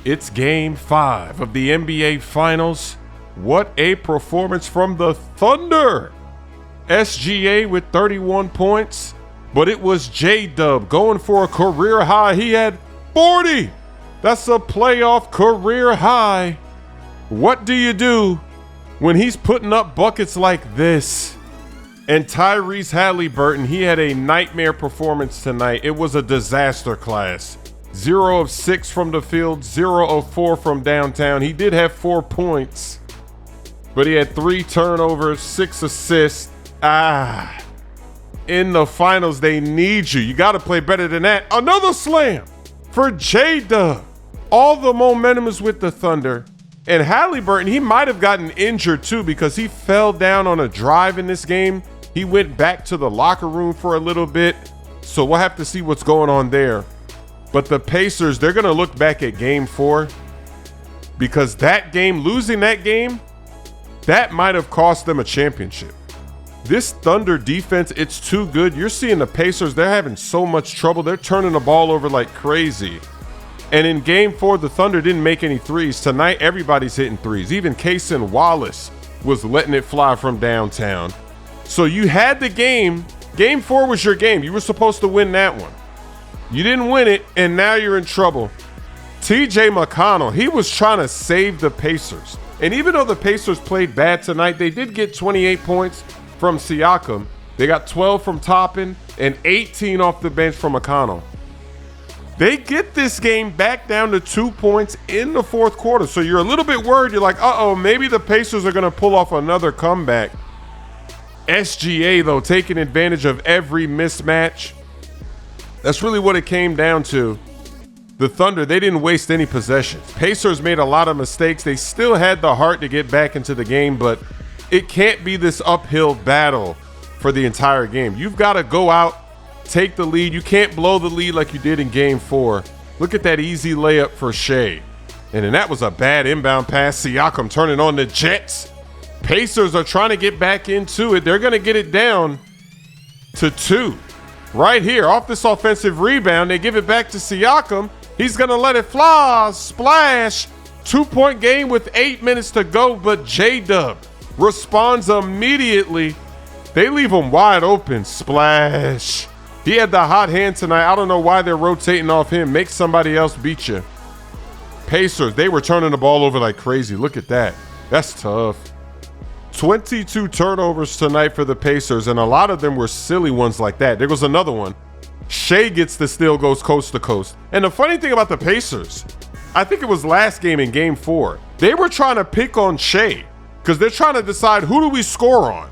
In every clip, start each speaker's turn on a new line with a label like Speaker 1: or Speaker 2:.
Speaker 1: It's Game 5 of the NBA Finals. What a performance from the Thunder! SGA with 31 points, but it was J-Dub going for a career high. He had 40! That's a playoff career high. What do you do when he's putting up buckets like this? And Tyrese Haliburton, he had a nightmare performance tonight. It was a disaster class. 0 of 6 from the field, 0 of 4 from downtown. He did have 4 points, but he had 3 turnovers, 6 assists. In the finals, they need you. You got to play better than that. Another slam for J-Dub. All the momentum is with the Thunder. And Haliburton, he might have gotten injured too because he fell down on a drive in this game. He went back to the locker room for a little bit. So we'll have to see what's going on there. But the Pacers, they're going to look back at Game 4 because that game, losing that game, that might have cost them a championship. This Thunder defense, it's too good. You're seeing the Pacers, they're having so much trouble. They're turning the ball over like crazy. And in Game 4, the Thunder didn't make any threes. Tonight, everybody's hitting threes. Even Cason Wallace was letting it fly from downtown. So you had the game. Game 4 was your game. You were supposed to win that one. You didn't win it, and now you're in trouble. TJ McConnell, he was trying to save the Pacers. And even though the Pacers played bad tonight, they did get 28 points from Siakam. They got 12 from Toppin and 18 off the bench from McConnell. They get this game back down to 2 points in the fourth quarter. So you're a little bit worried. You're like, maybe the Pacers are going to pull off another comeback. SGA, though, taking advantage of every mismatch. That's really what it came down to. The Thunder, they didn't waste any possessions. Pacers made a lot of mistakes. They still had the heart to get back into the game, but it can't be this uphill battle for the entire game. You've got to go out, take the lead. You can't blow the lead like you did in Game 4. Look at that easy layup for Shea. And then that was a bad inbound pass. Siakam turning on the Jets. Pacers are trying to get back into it. They're going to get it down to 2. Right here, off this offensive rebound, they give it back to Siakam. He's going to let it fly. Splash. 2-point game with 8 minutes to go, but J-Dub responds immediately. They leave him wide open. Splash. He had the hot hand tonight. I don't know why they're rotating off him. Make somebody else beat you. Pacers, they were turning the ball over like crazy. Look at that. That's tough. 22 turnovers tonight for the Pacers, and a lot of them were silly ones like that. There goes another one. Shea gets the steal, goes coast to coast. And the funny thing about the Pacers, I think it was last game in Game 4, they were trying to pick on Shea because they're trying to decide who do we score on.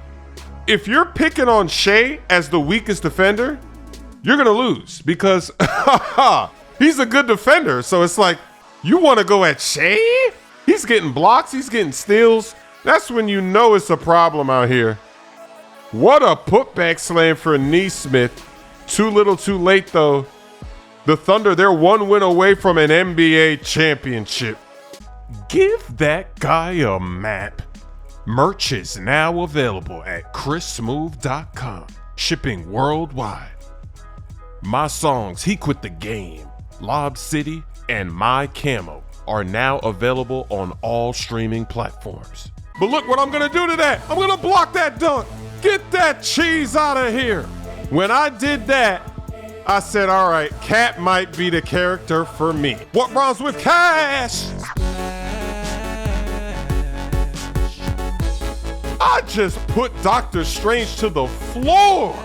Speaker 1: If you're picking on Shea as the weakest defender, you're going to lose because he's a good defender. So it's like, you want to go at Shea? He's getting blocks. He's getting steals. That's when you know it's a problem out here. What a putback slam for Nesmith. Too little too late, though. The Thunder, they're 1 win away from an NBA championship. Give that guy a map. Merch is now available at chrissmooth.com. Shipping worldwide. My songs, He Quit the Game, Lob City, and My Camo are now available on all streaming platforms. But look what I'm going to do to that. I'm going to block that dunk. Get that cheese out of here. When I did that, I said, all right, Cat might be the character for me. What rhymes with cash? I just put Dr. Strange to the floor.